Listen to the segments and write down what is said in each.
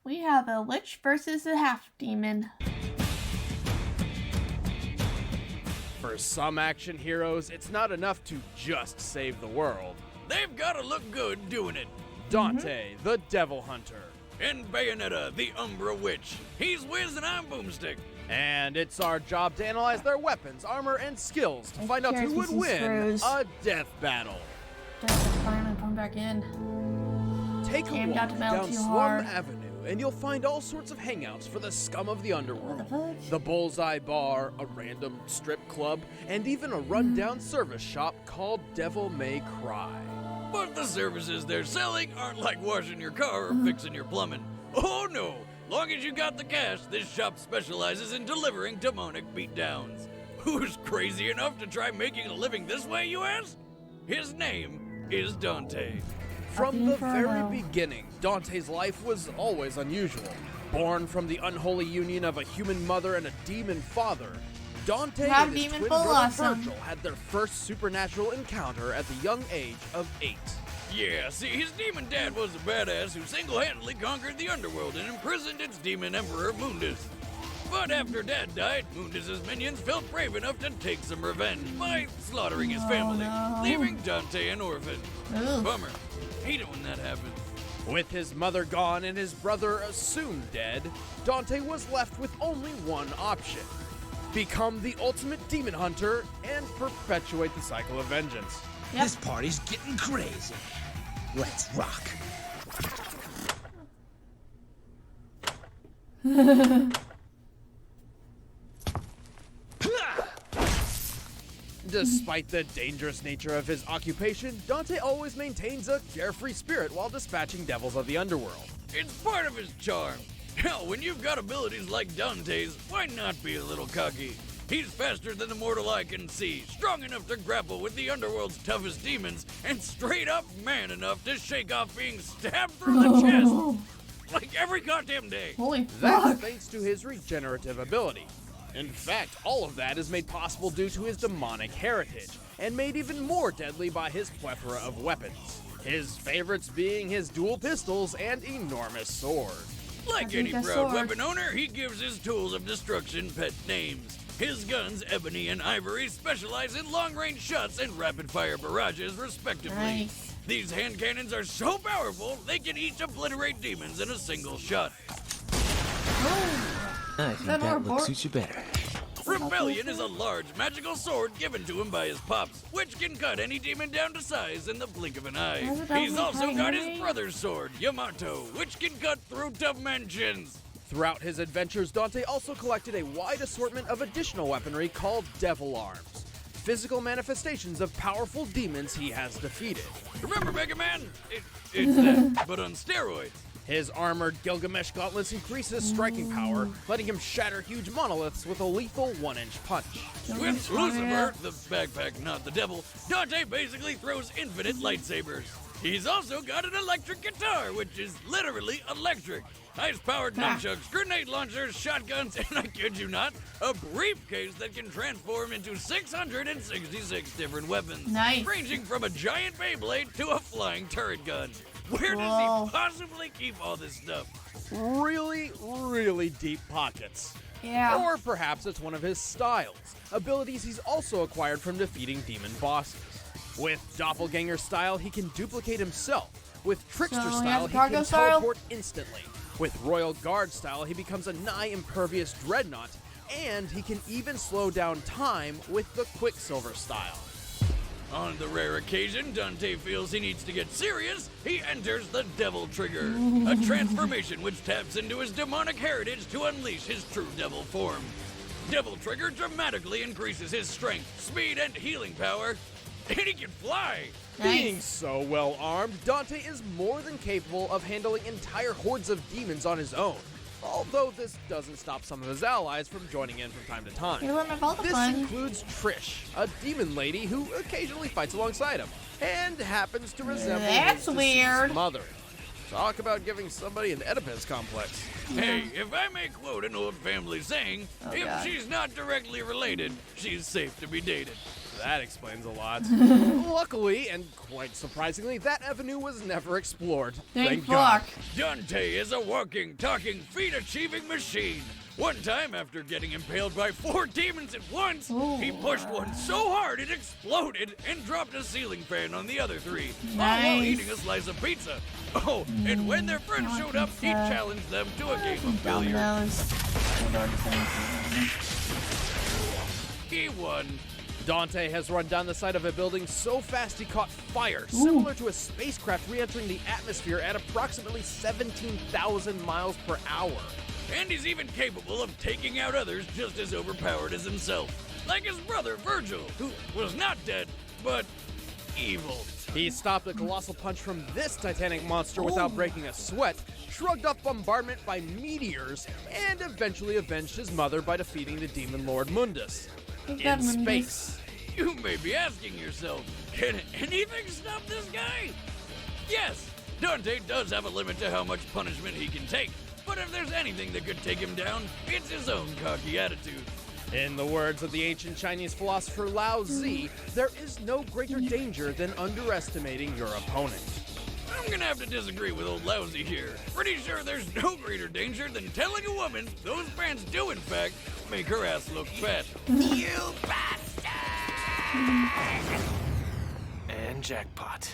We have a lich versus a half-demon. For some action heroes, it's not enough to just save the world. They've got to look good doing it. Dante, the Devil Hunter. And Bayonetta, the Umbra Witch. He's Wiz and I'm Boomstick. And it's our job to analyze their weapons, armor, and skills to find out who would win a death battle. Just finally come back in. Take a Damn, got walk to melt down too Slum hard. Avenue, and you'll find all sorts of hangouts for the scum of the underworld. What the fuck? The Bullseye Bar, a random strip club, and even a rundown service shop called Devil May Cry. But the services they're selling aren't like washing your car or fixing your plumbing. Oh no! Long as you got the cash, this shop specializes in delivering demonic beatdowns. Who's crazy enough to try making a living this way, you ask? His name is Dante. From the very beginning, Dante's life was always unusual. Born from the unholy union of a human mother and a demon father, Dante and his twin brother Virgil had their first supernatural encounter at the young age of 8. Yeah, see, his demon dad was a badass who single-handedly conquered the underworld and imprisoned its demon emperor, Mundus. But after Dad died, Mundus's minions felt brave enough to take some revenge by slaughtering his family, leaving Dante an orphan. Bummer. Hate it when that happens. With his mother gone and his brother assumed dead, Dante was left with only one option: become the ultimate demon hunter and perpetuate the cycle of vengeance. Yep. This party's getting crazy. Let's rock. Despite the dangerous nature of his occupation, Dante always maintains a carefree spirit while dispatching devils of the underworld. It's part of his charm. Hell, when you've got abilities like Dante's, why not be a little cocky? He's faster than the mortal eye can see, strong enough to grapple with the underworld's toughest demons, and straight up man enough to shake off being stabbed through the chest. Like every goddamn day. Holy That's fuck. thanks to his regenerative ability. In fact, all of that is made possible due to his demonic heritage, and made even more deadly by his plethora of weapons. His favorites being his dual pistols and enormous sword. Like any proud weapon owner, he gives his tools of destruction pet names. His guns, Ebony and Ivory, specialize in long-range shots and rapid-fire barrages, respectively. Nice. These hand cannons are so powerful, they can each obliterate demons in a single shot. I think that look suits you better. Rebellion is a large magical sword given to him by his pops, which can cut any demon down to size in the blink of an eye. He's also got his brother's sword, Yamato, which can cut through dimensions. Throughout his adventures, Dante also collected a wide assortment of additional weaponry called Devil Arms, physical manifestations of powerful demons he has defeated. Remember Mega Man? It's that, but on steroids. His armored Gilgamesh gauntlets increase his striking power, letting him shatter huge monoliths with a lethal 1-inch punch. With Lucifer, the backpack, not the devil, Dante basically throws infinite lightsabers. He's also got an electric guitar, which is literally electric. Ice-powered nunchucks, grenade launchers, shotguns, and I kid you not, a briefcase that can transform into 666 different weapons. Nice. Ranging from a giant Beyblade to a flying turret gun. Where does he possibly keep all this stuff? Really, really deep pockets. Yeah. Or perhaps it's one of his styles, abilities he's also acquired from defeating demon bosses. With Doppelganger style, he can duplicate himself. With Trickster style, he can teleport instantly. With Royal Guard style, he becomes a nigh-impervious dreadnought, and he can even slow down time with the Quicksilver style. On the rare occasion Dante feels he needs to get serious, he enters the Devil Trigger, a transformation which taps into his demonic heritage to unleash his true devil form. Devil Trigger dramatically increases his strength, speed, and healing power, and he can fly! Being so well armed, Dante is more than capable of handling entire hordes of demons on his own. Although this doesn't stop some of his allies from joining in from time to time. This includes Trish, a demon lady who occasionally fights alongside him, and happens to resemble his deceased mother. Talk about giving somebody an Oedipus complex. Hey, if I may quote an old family saying, if she's not directly related, she's safe to be dated. That explains a lot. Luckily, and quite surprisingly, that avenue was never explored. Thank God. fuck. Dante is a walking, talking, feat-achieving machine. One time, after getting impaled by 4 demons at once, he pushed one so hard it exploded and dropped a ceiling fan on the other 3, all while eating a slice of pizza. Oh, and when their friends showed up, he challenged them to a game of billiards. He won. Dante has run down the side of a building so fast he caught fire, similar to a spacecraft re-entering the atmosphere at approximately 17,000 miles per hour. And he's even capable of taking out others just as overpowered as himself. Like his brother Virgil, who was not dead, but evil. He stopped a colossal punch from this titanic monster without breaking a sweat, shrugged off bombardment by meteors, and eventually avenged his mother by defeating the demon lord Mundus. In space. You may be asking yourself, can anything stop this guy? Yes, Dante does have a limit to how much punishment he can take, but if there's anything that could take him down, it's his own cocky attitude. In the words of the ancient Chinese philosopher Lao Tzu, there is no greater danger than underestimating your opponent. I'm gonna have to disagree with old Lousy here. Pretty sure there's no greater danger than telling a woman those pants do, in fact, make her ass look fat. You bastard! And jackpot.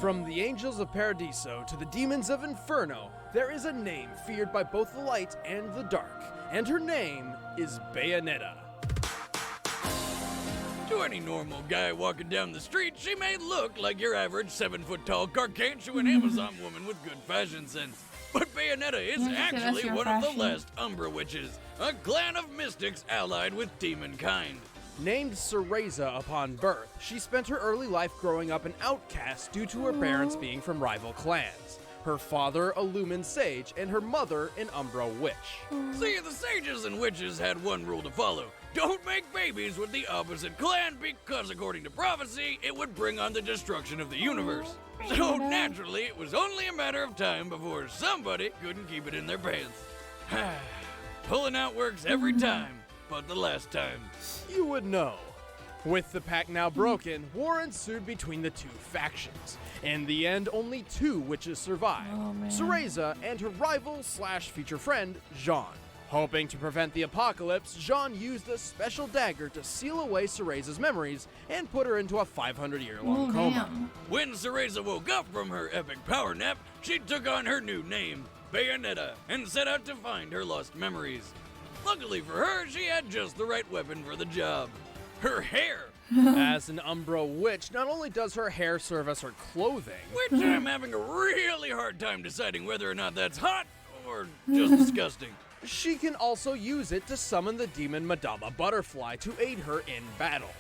From the angels of Paradiso to the demons of Inferno, there is a name feared by both the light and the dark, and her name is Bayonetta. To any normal guy walking down the street, she may look like your average 7-foot-tall gargantuan Amazon woman with good fashion sense. But Bayonetta is actually one of the last Umbra witches, a clan of mystics allied with demon kind. Named Cereza upon birth, she spent her early life growing up an outcast due to her parents being from rival clans. Her father, a Lumen Sage, and her mother, an Umbra Witch. See, the sages and witches had one rule to follow. Don't make babies with the opposite clan because, according to prophecy, it would bring on the destruction of the universe. So, naturally, it was only a matter of time before somebody couldn't keep it in their pants. Pulling out works every time, but the last time. You would know. With the pact now broken, war ensued between the two factions. In the end, only 2 witches survived, Cereza and her rival/future friend, Jean. Hoping to prevent the apocalypse, Jean used a special dagger to seal away Cereza's memories and put her into a 500-year-long coma. When Cereza woke up from her epic power nap, she took on her new name, Bayonetta, and set out to find her lost memories. Luckily for her, she had just the right weapon for the job. Her hair. As an Umbra witch, not only does her hair serve as her clothing, which I'm having a really hard time deciding whether or not that's hot or just disgusting. She can also use it to summon the demon Madama Butterfly to aid her in battle.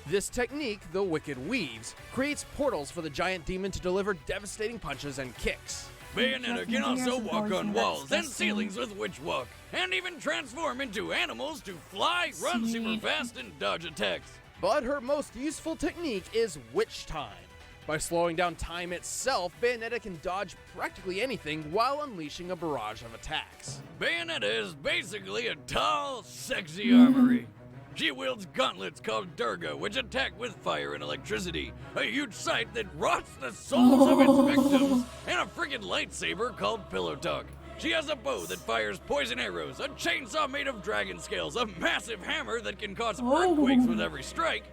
This technique, the Wicked Weaves, creates portals for the giant demon to deliver devastating punches and kicks. Bayonetta can also walk on walls and ceilings with Witch Walk, and even transform into animals to fly, run super fast, and dodge attacks. But her most useful technique is Witch Time. By slowing down time itself, Bayonetta can dodge practically anything while unleashing a barrage of attacks. Bayonetta is basically a tall, sexy armory. She wields gauntlets called Durga, which attack with fire and electricity, a huge sight that rots the souls of its victims, and a friggin' lightsaber called Pillow Talk. She has a bow that fires poison arrows, a chainsaw made of dragon scales, a massive hammer that can cause earthquakes with every strike,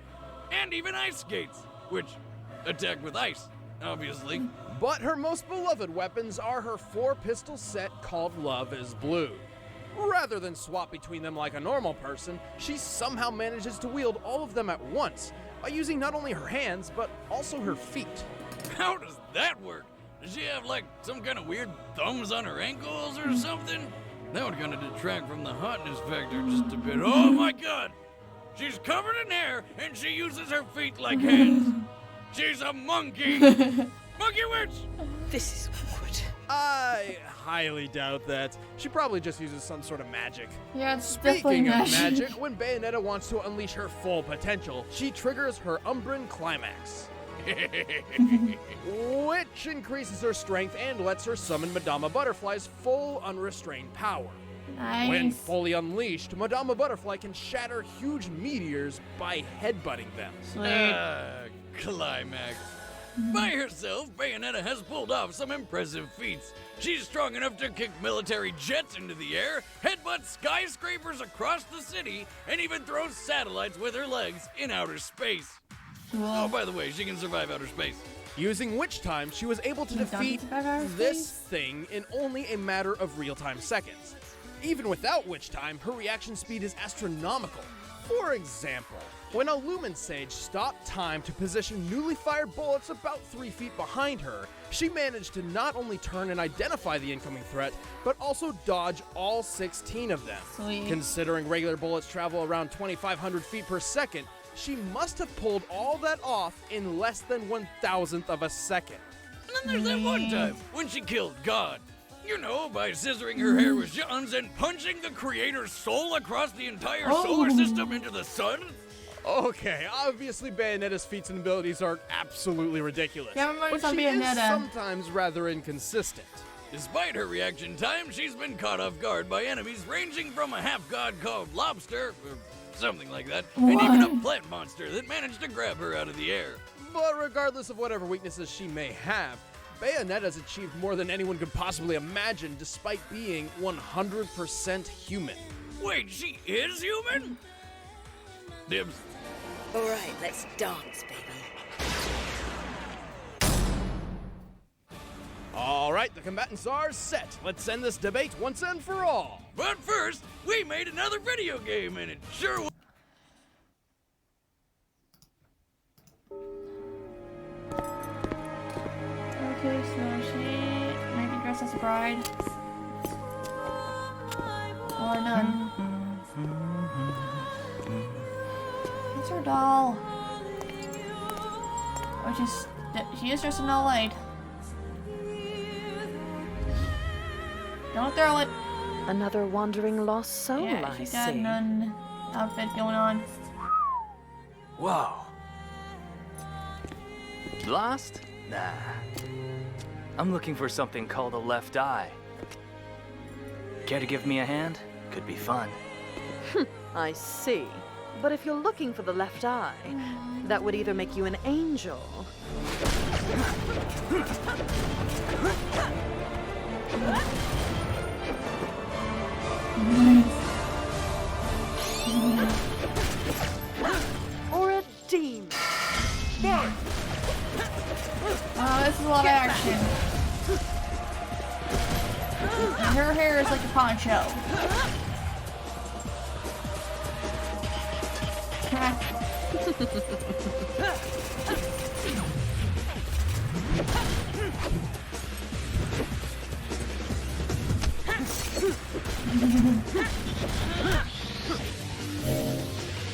and even ice skates, which attack with ice, obviously. But her most beloved weapons are her 4-pistol set called Love is Blue. Rather than swap between them like a normal person, she somehow manages to wield all of them at once by using not only her hands, but also her feet. How does that work? Does she have like some kind of weird thumbs on her ankles or something? That would kind of detract from the hotness factor just a bit. Oh my god! She's covered in hair and she uses her feet like hands. She's a monkey! Monkey witch! This is awkward. I highly doubt that. She probably just uses some sort of magic. Yeah, it's definitely Speaking of magic, when Bayonetta wants to unleash her full potential, she triggers her Umbran Climax. which increases her strength and lets her summon Madama Butterfly's full unrestrained power. Nice. When fully unleashed, Madama Butterfly can shatter huge meteors by headbutting them. Sweet. Climax. By herself, Bayonetta has pulled off some impressive feats. She's strong enough to kick military jets into the air, headbutt skyscrapers across the city, and even throw satellites with her legs in outer space. Oh, by the way, she can survive outer space. Using Witch Time, she was able to defeat this thing in only a matter of real-time seconds. Even without Witch Time, her reaction speed is astronomical. For example, when a Lumen Sage stopped time to position newly fired bullets about 3 feet behind her, she managed to not only turn and identify the incoming threat, but also dodge all 16 of them. Sweet. Considering regular bullets travel around 2,500 feet per second, she must have pulled all that off in less than 1,000th of a second. And then there's that one time when she killed God. You know, by scissoring her hair with guns and punching the creator's soul across the entire solar system into the sun? Okay, obviously Bayonetta's feats and abilities are absolutely ridiculous, Yeah, but she is sometimes rather inconsistent. Despite her reaction time, she's been caught off guard by enemies ranging from a half-god called Lobster, or something like that, and even a plant monster that managed to grab her out of the air. But regardless of whatever weaknesses she may have, Bayonetta's achieved more than anyone could possibly imagine despite being 100% human. Wait, she is human? Dibs. All right, let's dance, baby. All right, the combatants are set. Let's end this debate once and for all. But first, we made another video game, and it sure was. Okay, so she might be dressed as a bride. Or none. It's her doll. She is dressed in all white. Don't throw it. Another wandering lost soul, Yeah, I she's got see. an outfit going on. Whoa. Lost? Nah. I'm looking for something called a left eye. Care to give me a hand? Could be fun. I see. But if you're looking for the left eye, that would either make you an angel. Or a demon. Oh, this is a lot of action. And her hair is like a poncho.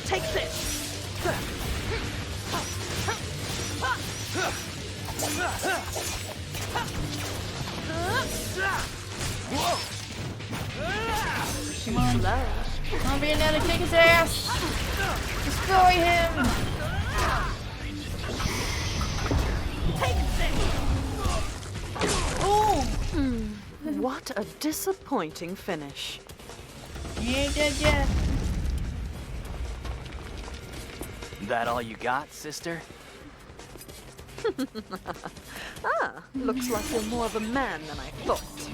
Take this. Come on. Come on, Bayonetta, kick his ass! Destroy him! Ooh! What a disappointing finish. He ain't dead yet. That all you got, sister? Looks like you're more of a man than I thought.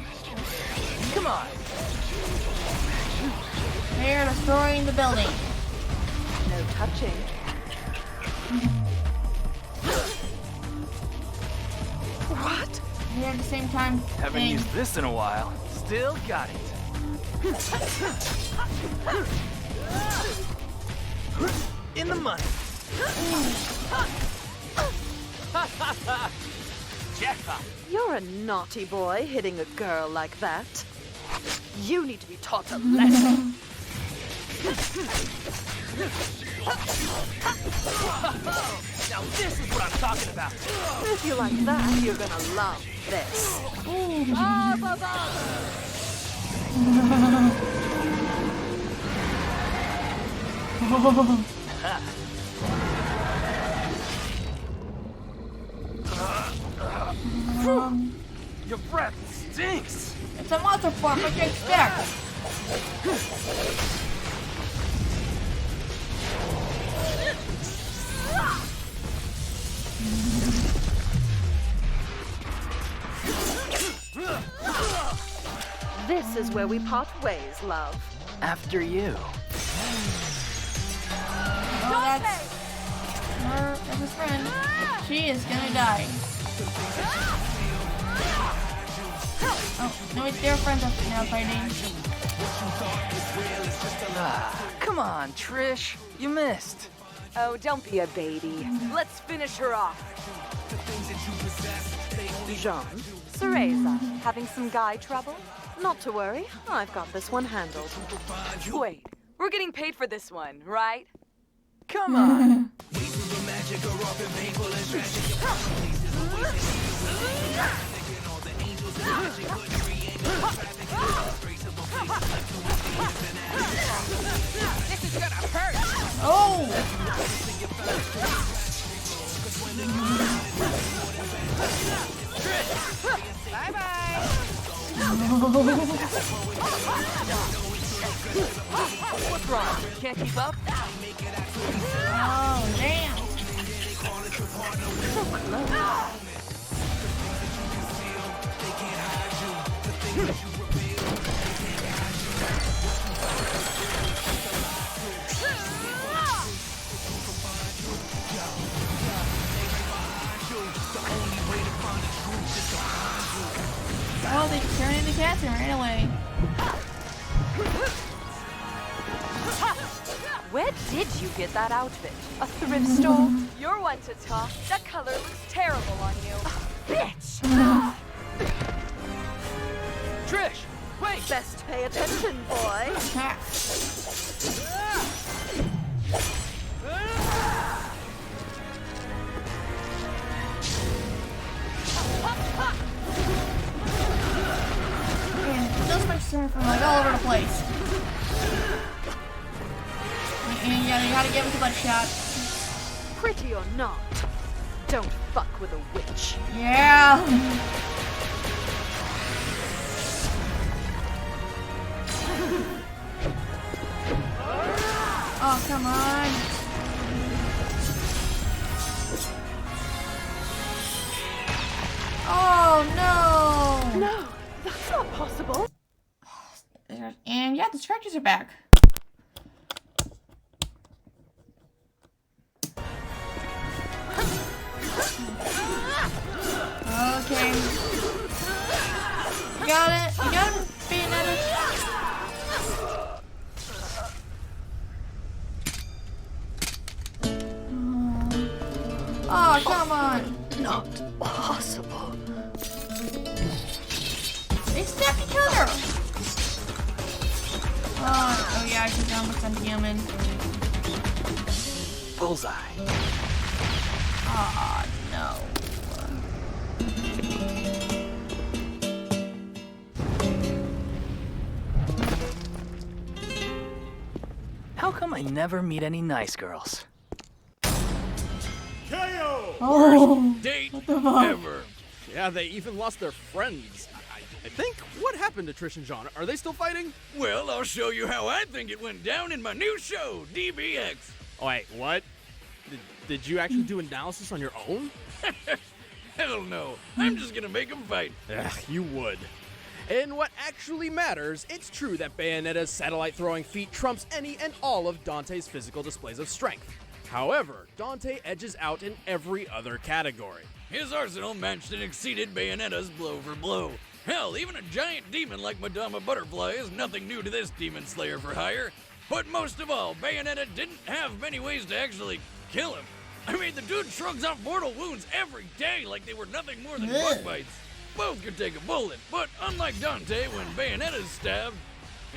Come on. They're destroying the building. No touching. What? Here at the same time. Haven't thing. used this in a while. Still got it. In the money. Jackpot. You're a naughty boy hitting a girl like that. You need to be taught a lesson. Now this is what I'm talking about. If you like that, you're gonna love this. It's a monster form. What do you expect? This is where we part ways, love. After you. Oh, that's her best friend. She is gonna die. Oh, no, it's their friends up now fighting. Come on, Trish. You missed. Oh, don't be a baby. Let's finish her off. Jean, Cereza, having some guy trouble? Not to worry, I've got this one handled. Wait, we're getting paid for this one, right? Come on. This is gonna hurt! Oh! Bye-bye! What's wrong? Can't keep up? Oh, damn. So close. Oh, they turned into cats and ran away. Where did you get that outfit? A thrift store? You're one to talk. That color looks terrible on you. Bitch! Trish, wait. Best pay attention, boy. Ha. Man, those punches are from like all over the place. And yeah, you gotta give it a butt shot. Pretty or not, don't fuck with a witch. Yeah. Oh, come on. Oh, no. No, that's not possible. And yeah, the scratches are back. Okay. You got it. You got it, Bayonetta. Oh, come on. Not possible. They stabbed each other. Oh yeah, she's almost unhuman. Bullseye. Oh no. How come I never meet any nice girls? KO! Oh. Date What the fuck? ever. Yeah, they even lost their friends. I think. What happened to Trish and John? Are they still fighting? Well, I'll show you how I think it went down in my new show, DBX. Oh, wait, what? Did you actually do analysis on your own? Hell no. I'm just gonna make them fight. Ugh, you would. In what actually matters, it's true that Bayonetta's satellite throwing feat trumps any and all of Dante's physical displays of strength. However, Dante edges out in every other category. His arsenal matched and exceeded Bayonetta's blow for blow. Hell, even a giant demon like Madama Butterfly is nothing new to this demon slayer for hire. But most of all, Bayonetta didn't have many ways to actually kill him. I mean, the dude shrugs off mortal wounds every day like they were nothing more than bug bites. Both could take a bullet, but unlike Dante, when Bayonetta's stabbed,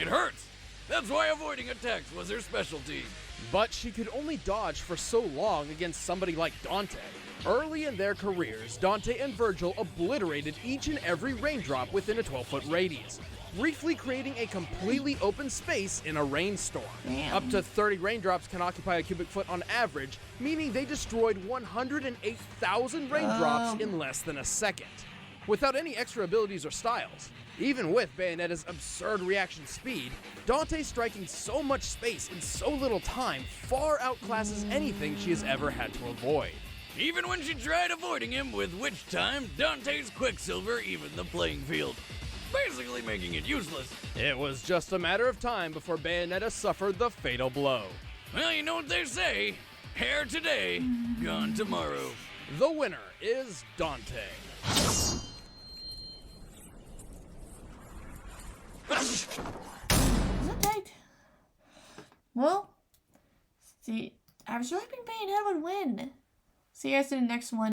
it hurts. That's why avoiding attacks was her specialty. But she could only dodge for so long against somebody like Dante. Early in their careers, Dante and Virgil obliterated each and every raindrop within a 12-foot radius, briefly creating a completely open space in a rainstorm. Damn. Up to 30 raindrops can occupy a cubic foot on average, meaning they destroyed 108,000 raindrops in less than a second. without any extra abilities or styles. Even with Bayonetta's absurd reaction speed, Dante striking so much space in so little time far outclasses anything she has ever had to avoid. Even when she tried avoiding him, with which time Dante's Quicksilver evened the playing field, basically making it useless. It was just a matter of time before Bayonetta suffered the fatal blow. Well, you know what they say, hair today, gone tomorrow. The winner is Dante. Is it tight? Well, see, I was really hoping Bayonetta would win. See you guys in the next one.